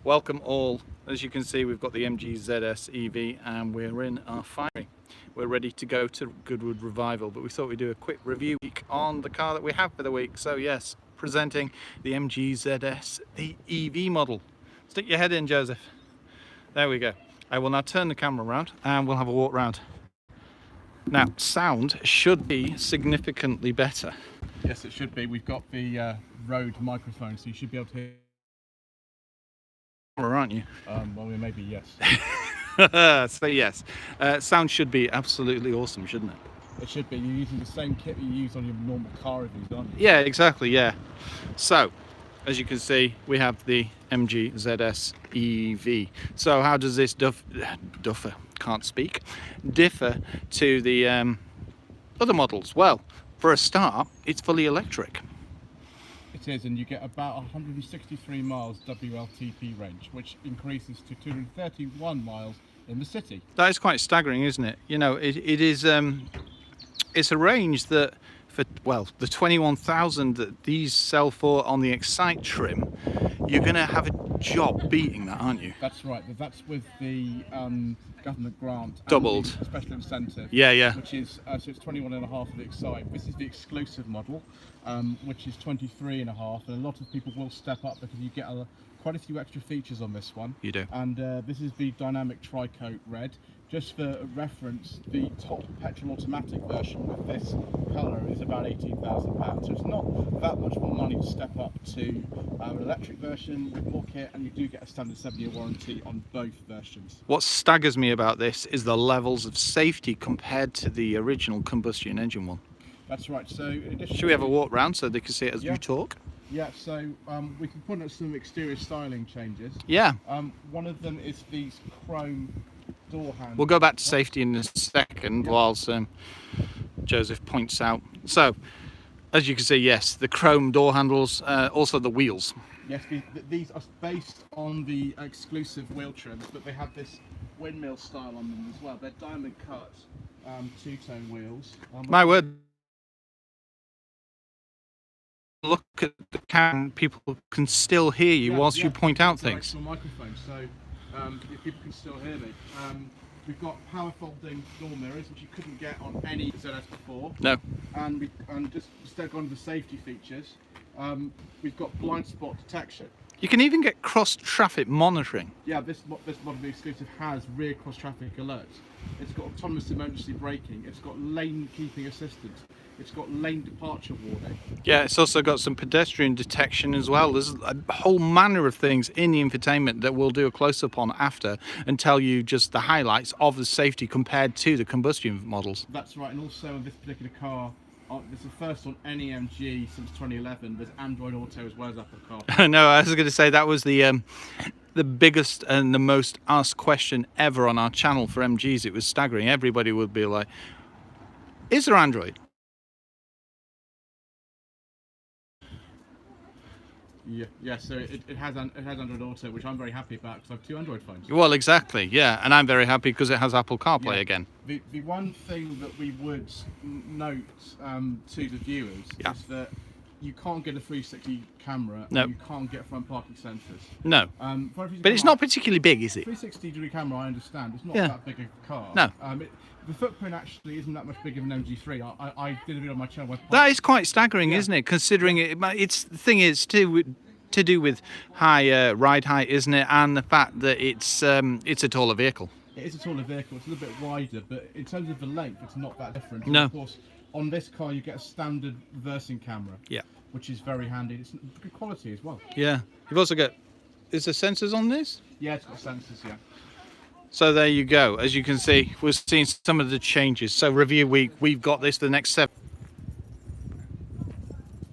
Welcome all. As you can see, we've got the MG ZS EV and we're in our factory. We're ready to go to Goodwood Revival, but we thought we'd do a quick review on the car that we have for the week. So yes, presenting the MG ZS, the EV model. Stick your head in, Joseph. There we go. I will now turn the camera around and we'll have a walk around. Now, sound should be significantly better. Yes, it should be. We've got the Rode microphone, so you should be able to hear. Aren't you? Well, maybe yes. So yes, sound should be absolutely awesome, shouldn't it? It should be. You're using the same kit that you use on your normal car reviews, aren't you? Yeah, exactly, yeah. So, as you can see, we have the MG ZS EV. So how does this differ to the other models? Well, for a start, it's fully electric. It is, and you get about 163 miles WLTP range, which increases to 231 miles in the city. That is quite staggering, isn't it? You know, it is. It's a range that, for the 21,000 that these sell for on the Excite trim, you're going to have a job beating that, aren't you? That's right. That's with the government grant. Doubled. And the special incentive. Yeah, yeah. Which is so it's 21.5 for the Excite. This is the exclusive model, which is 23.5, and a lot of people will step up because you get quite a few extra features on this one. You do. And this is the dynamic tri-coat red. Just for reference, the top petrol automatic version with this colour is about £18,000, so it's not that much more money to step up to an electric version with more kit, and you do get a standard 7-year warranty on both versions. What staggers me about this is the levels of safety compared to the original combustion engine one. That's right. So in addition, should we have a walk round so they can see it as you talk? Yeah, so we can put in some exterior styling changes. Yeah. One of them is these chrome door handles. We'll go back to safety in a second, whilst Joseph points out. So, as you can see, yes, the chrome door handles, also the wheels. Yes, these are based on the exclusive wheel trims, but they have this windmill style on them as well. They're diamond cut, two-tone wheels. My word. Look at the camera, people can still hear you whilst you point out things. Microphone, so people can still hear me. We've got power folding door mirrors, which you couldn't get on any ZS before. No. And just instead on the safety features, we've got blind spot detection. You can even get cross-traffic monitoring. Yeah, this model exclusive has rear cross-traffic alerts. It's got autonomous emergency braking. It's got lane keeping assistance. It's got lane departure warning. Yeah, it's also got some pedestrian detection as well. There's a whole manner of things in the infotainment that we'll do a close-up on after and tell you just the highlights of the safety compared to the combustion models. That's right, and also in this particular car, this is the first on any MG since 2011. There's Android Auto as well as Apple CarPlay. No, I was going to say that was the biggest and the most asked question ever on our channel for MGs. It was staggering. Everybody would be like, is there Android? Yeah. So it has Android Auto, which I'm very happy about because I have 2 Android phones. Well, exactly, yeah, and I'm very happy because it has Apple CarPlay again. The one thing that we would note to the viewers is that you can't get a 360 camera. No. And you can't get front parking sensors. No. But it's not particularly big, is it? 360-degree camera, I understand. It's not that big a car. No. The footprint actually isn't that much bigger than MG3. I did a video on my channel. That is quite staggering, isn't it? Considering it's the thing is to do with high ride height, isn't it? And the fact that it's a taller vehicle. It is a taller vehicle. It's a little bit wider, but in terms of the length, it's not that different. No. And of course, on this car, you get a standard reversing camera. Yeah. Which is very handy. It's good quality as well. Yeah. You've also got. Is there sensors on this? Yeah, it's got sensors. Yeah. So there you go. As you can see, we're seeing some of the changes. So review week, we've got this the next 7.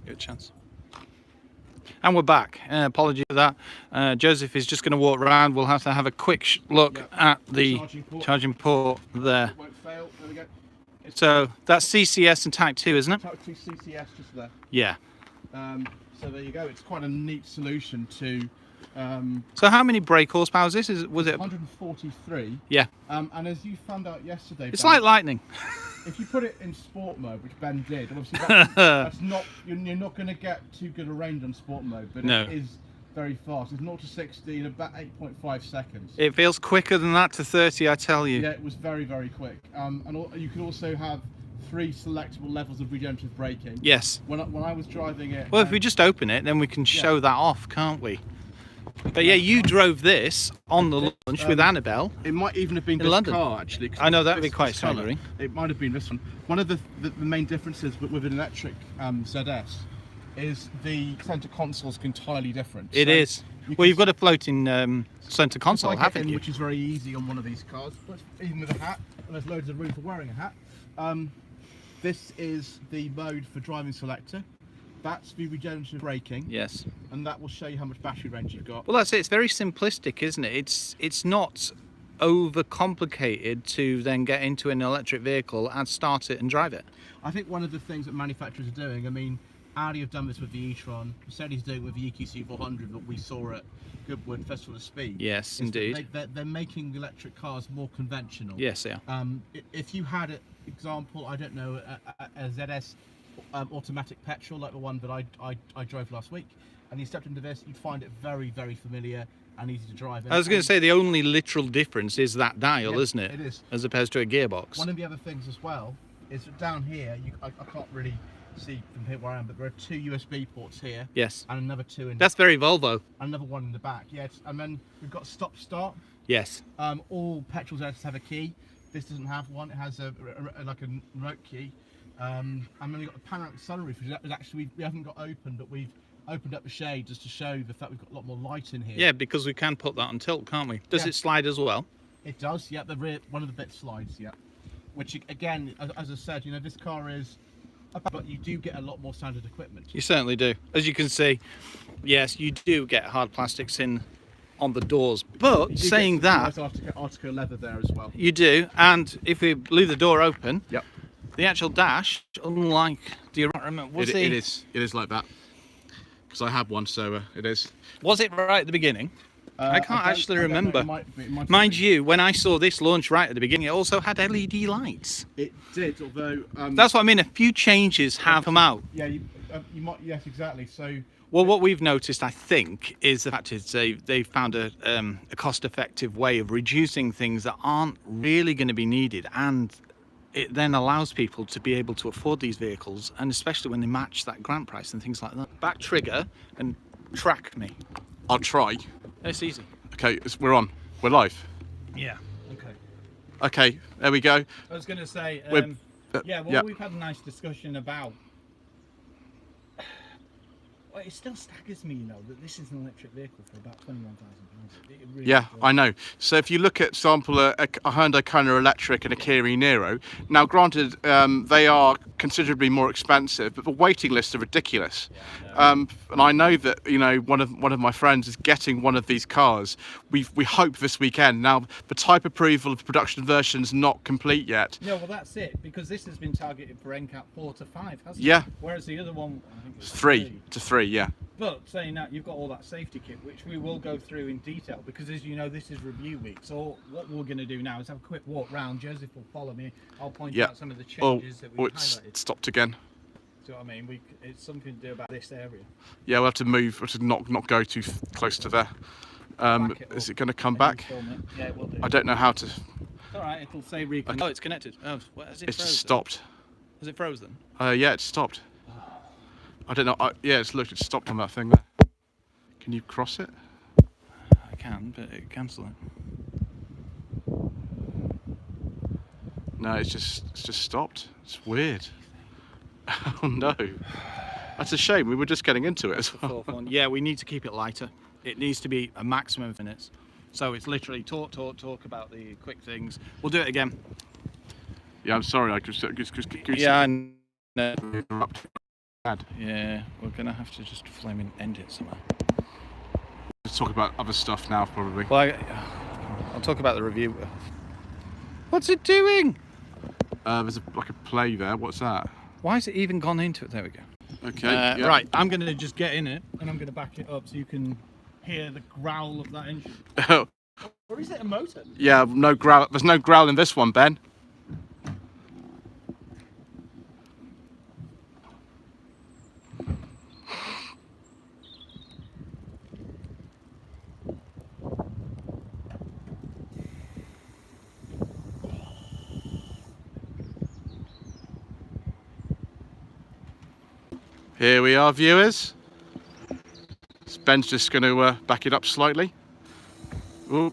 Good chance. And we're back. Apologies for that. Joseph is just going to walk around. We'll have to have a quick look at the charging port there. It won't fail. There we go. So that's CCS and Type 2, isn't it? Type 2 CCS just there. Yeah. So there you go. It's quite a neat solution to. So how many brake horsepower is this? Was it 143? Yeah. And as you found out yesterday, it's Ben, like lightning. If you put it in sport mode, which Ben did, obviously that's not you're not going to get too good a range on sport mode, but no. It is very fast. It's 0 to 60 in about 8.5 seconds. It feels quicker than that to 30, I tell you. Yeah, it was very, very quick. You could also have 3 selectable levels of regenerative braking. Yes. When I was driving it... Well, if we just open it, then we can show that off, can't we? But yeah, you drove this on the launch with Annabelle. It might even have been this London. car, actually. I know, that'd be quite staggering. It might have been this one. One of the main differences with an electric ZS is the centre console is entirely different. It is. Well, you've got a floating centre console, like haven't you? Which is very easy on one of these cars, but even with a hat, and there's loads of room for wearing a hat. This is the mode for driving selector. That's the regenerative braking. Yes. And that will show you how much battery range you've got. Well, that's it. It's very simplistic, isn't it? It's not overcomplicated to then get into an electric vehicle and start it and drive it. I think one of the things that manufacturers are doing, I mean, Audi have done this with the e-tron, Mercedes doing it with the EQC 400 that we saw at Goodwood Festival of Speed. Yes, indeed. They're making electric cars more conventional. Yes, they are. If you had an example, I don't know, a ZS automatic petrol like the one that I drove last week, and you stepped into this, you'd find it very, very familiar and easy to drive. I was going to say the only literal difference is that dial, isn't it? It is. As opposed to a gearbox. One of the other things as well is that down here, I can't really see from here where I am, but there are 2 USB ports here. Yes. And another 2 in. That's very Volvo. Another one in the back. Yes. And then we've got stop-start. Yes. All petrol ZS have a key. This doesn't have one. It has like a remote key. And then we've got the panoramic sunroof, which actually we haven't got open, but we've opened up the shade just to show the fact we've got a lot more light in here. Yeah, because we can put that on tilt, can't we? Does it slide as well? It does. Yeah, the rear, one of the bits slides. Yeah. Which again, as I said, you know, this car is, but you do get a lot more standard equipment. You certainly do. As you can see, yes, you do get hard plastics in on the doors. But saying that, nice Artico leather there as well. you do. And if we leave the door open, yep, the actual dash, unlike, do you remember? It is like that. Because I have one, so it is. Was it right at the beginning? I can't actually remember. It might Mind you, when I saw this launch right at the beginning, it also had LED lights. It did, although... That's what I mean, a few changes have come out. Yeah, you might, yes, exactly. So... Well, what we've noticed, I think, is the fact is they found a cost-effective way of reducing things that aren't really going to be needed, and it then allows people to be able to afford these vehicles, and especially when they match that grant price and things like that. Back trigger and track me. I'll try. It's easy. Okay, we're on. We're live. Yeah. Okay. Okay, there we go. I was going to say, yeah. we've had a nice discussion about. Well, it still staggers me, you know, that this is an electric vehicle for about £21,000. Really I know. So if you look at, example, a Hyundai Kona Electric and a Kia Niro, now granted, they are considerably more expensive, but the waiting lists are ridiculous. And I know that, you know, one of my friends is getting one of these cars. We hope this weekend. Now, the type approval of the production version is not complete yet. Yeah, well, that's it, because this has been targeted for NCAP 4 to 5, hasn't it? Yeah. Whereas the other one, I think it's 3 to 3, yeah. But saying that, you've got all that safety kit, which we will go through in detail, because as you know, this is review week. So what we're going to do now is have a quick walk round. Joseph will follow me. I'll point out some of the changes that we've highlighted. It's stopped again. See what I mean? It's something to do about this area. Yeah, we'll have to move, we'll have to not go too close to there. Is it going to come back? Yeah, it will do. I don't know how to. It's all right. It'll say reconnect. Oh, it's connected. Oh, has it It's frozen? just stopped. Has it frozen? Yeah, it's stopped. I don't know. Yeah, it's stopped on that thing there. Can you cross it? I can, but it cancel it. No, it's just stopped. It's weird. Oh no, that's a shame. We were just getting into it as well. Yeah, we need to keep it lighter. It needs to be a maximum of minutes. So it's literally talk about the quick things. We'll do it again. Yeah, I'm sorry. I just yeah, I know. interrupt. Yeah, we're gonna have to just flaming end it somehow. Let's talk about other stuff now, probably. Well, I'll talk about the review. What's it doing? There's like a play there. What's that? Why has it even gone into it? There we go. Okay. Yeah. Right, I'm going to just get in it and I'm going to back it up so you can hear the growl of that engine. Or is it a motor? Yeah, no growl. There's no growl in this one, Ben. Here we are, viewers. Ben's just going to back it up slightly. Ooh.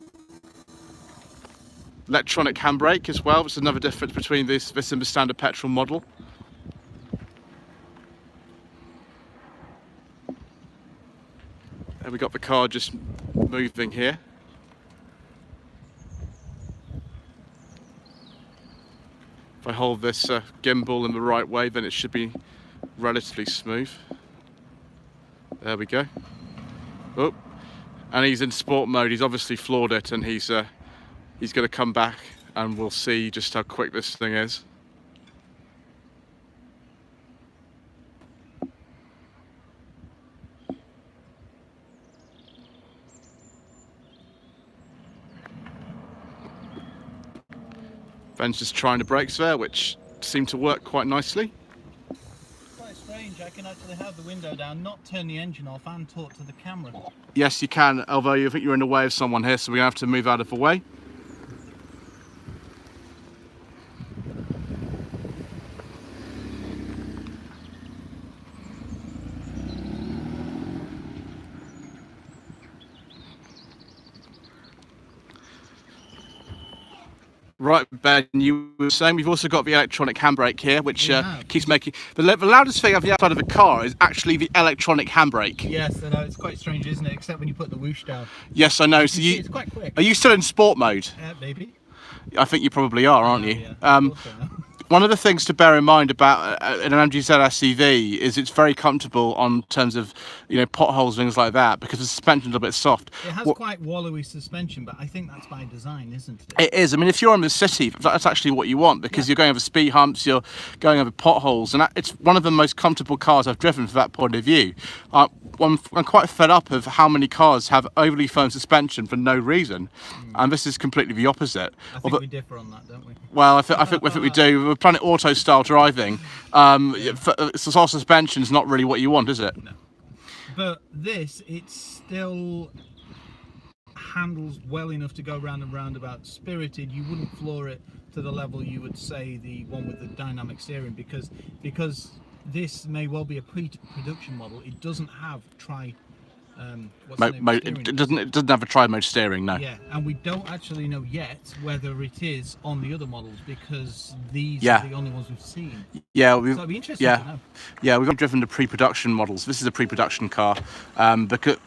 Electronic handbrake as well. It's another difference between this and the standard petrol model. And we got the car just moving here. If I hold this gimbal in the right way, then it should be relatively smooth. There we go. Oh, and he's in sport mode. He's obviously floored it, and he's going to come back, and we'll see just how quick this thing is. Ben's just trying the brakes there, which seem to work quite nicely. Quite strange, I can actually have the window down, not turn the engine off and talk to the camera. Yes, you can, although I think you're in the way of someone here, so we're going to have to move out of the way. Right, Ben, you were saying we've also got the electronic handbrake here, which keeps making... The loudest thing on the outside of the car is actually the electronic handbrake. Yes, I know, it's quite strange, isn't it? Except when you put the whoosh down. Yes, I know. So It's quite quick. Are you still in sport mode? Maybe. I think you probably are, aren't you? Yeah. One of the things to bear in mind about an MG ZS EV is it's very comfortable on terms of, you know, potholes and things like that, because the suspension's a bit soft. It has quite wallowy suspension, but I think that's by design, isn't it? It is. I mean, if you're in the city, that's actually what you want, because you're going over speed humps, you're going over potholes, and it's one of the most comfortable cars I've driven from that point of view. I'm quite fed up of how many cars have overly firm suspension for no reason, and this is completely the opposite. I think we differ on that, don't we? Well, I think we do. We're Planet Auto style driving. Soft suspension is not really what you want, is it? No. But this, it still handles well enough to go round and round about. Spirited, you wouldn't floor it to the level you would say the one with the dynamic steering, because this may well be a pre-production model. It doesn't have it doesn't have a tri-mode steering, no. Yeah, and we don't actually know yet whether it is on the other models, because these are the only ones we've seen. Yeah, so it'd be interesting to know. Yeah, we've driven the pre-production models. This is a pre-production car, because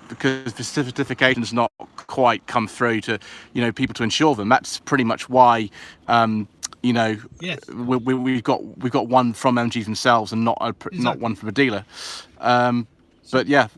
the certification's not quite come through to, you know, people to insure them. That's pretty much why. You know, yes. we've got one from MG themselves and not one from a dealer. But yeah,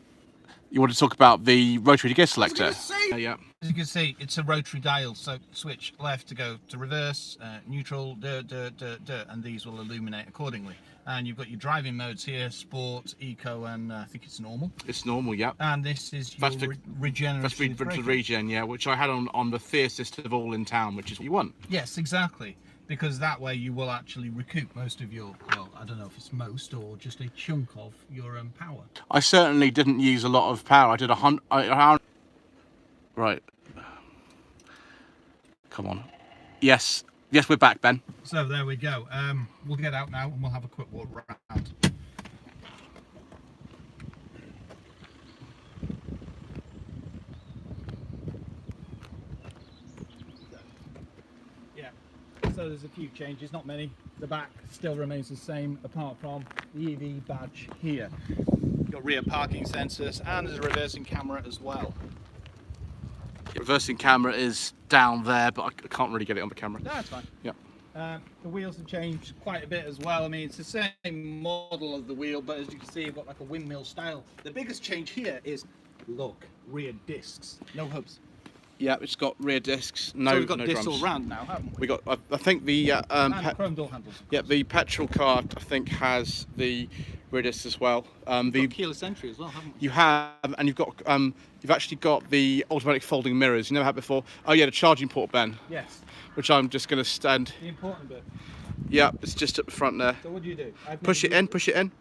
you want to talk about the rotary gear selector? Yeah. As you can see, it's a rotary dial, so switch left to go to reverse, neutral, and these will illuminate accordingly. And you've got your driving modes here: sport, eco, and I think it's normal. It's normal, yeah. And this is your regenerative That's regen, yeah, which I had on the fiercest of all in town, which is what you want. Yes, exactly. Because that way you will actually recoup most of your, well, I don't know if it's most or just a chunk of your power. I certainly didn't use a lot of power. I did right. Come on. Yes, we're back, Ben. So there we go. We'll get out now and we'll have a quick walk around. So there's a few changes, not many. The back still remains the same, apart from the EV badge here. You've got rear parking sensors, and there's a reversing camera as well. The reversing camera is down there, but I can't really get it on the camera. No, it's fine. Yeah. The wheels have changed quite a bit as well. I mean, it's the same model of the wheel, but as you can see, you've got like a windmill style. The biggest change here is, look, rear discs, no hubs. Yeah, it's got rear discs. No, so we've got no discs drums. all round now, haven't we? We got. I think the chrome door handles. Yeah, the petrol car I think has the rear discs as well. The keyless entry as well, haven't we? You have, and you've actually got the automatic folding mirrors. You never had before. Oh yeah, the charging port, Ben. Yes. Which I'm just going to stand. The important bit. Yeah, it's just at the front there. So what do you do? Push it in.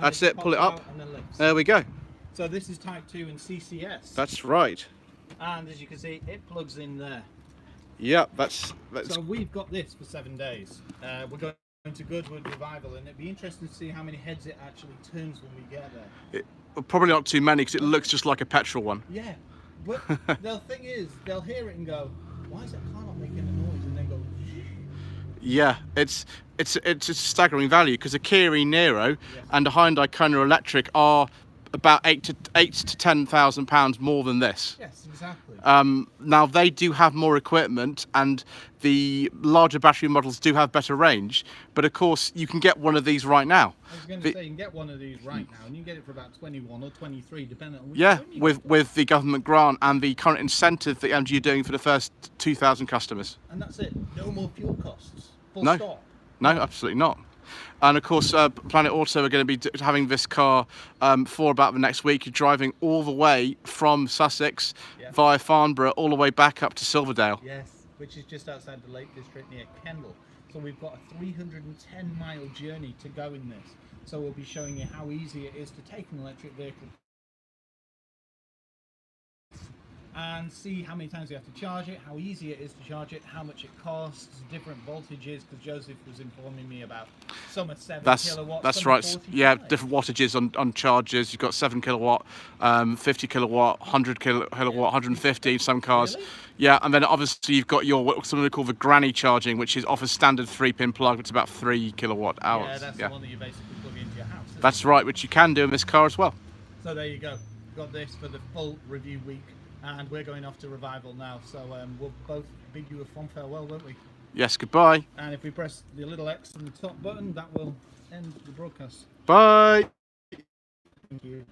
That's it. Pull it up. And then lifts. There we go. So this is Type 2 and CCS. That's right. And as you can see, it plugs in there. Yeah, that's. So we've got this for 7 days. We're going Into Goodwood Revival, and it'd be interesting to see how many heads it actually turns when we get there. Probably not too many because it looks just like a petrol one. Yeah, but the thing is, they'll hear it and go, "Why is that car not making a noise?" And then go. Yeah, it's a staggering value because a Kia Niro and a Hyundai Kona Electric are about eight to £10,000 more than this. Yes, exactly. Now they do have more equipment, and the larger battery models do have better range. But of course, you can get one of these right now. I was going to say you can get one of these right now, and you can get it for about 21 or 23, depending on which one with the government grant and the current incentive that MG are doing for the first 2,000 customers. And that's it. No more fuel costs. Full No. stop. No, absolutely not. And of course, Planet Auto are going to be having this car for about the next week. You're driving all the way from Sussex via Farnborough, all the way back up to Silverdale. Yes, which is just outside the Lake District near Kendal. So we've got a 310-mile journey to go in this. So we'll be showing you how easy it is to take an electric vehicle and see how many times you have to charge it, how easy it is to charge it, how much it costs, different voltages, because Joseph was informing me about some are 7 kilowatts. That's some are right. 45. Yeah, different wattages on chargers. You've got 7 kilowatt, 50 kilowatt, 100 kilowatt, 150 some cars. Really? Yeah, and then obviously you've got your what something called the granny charging, which is off a standard 3-pin plug. It's about 3 kilowatt hours. Yeah, that's the one that you basically plug into your house. That's right, which you can do in this car as well. So there you go. Got this for the full review week. And we're going off to Revival now, so we'll both bid you a fond farewell, won't we? Yes, goodbye. And if we press the little X on the top button, that will end the broadcast. Bye. Thank you.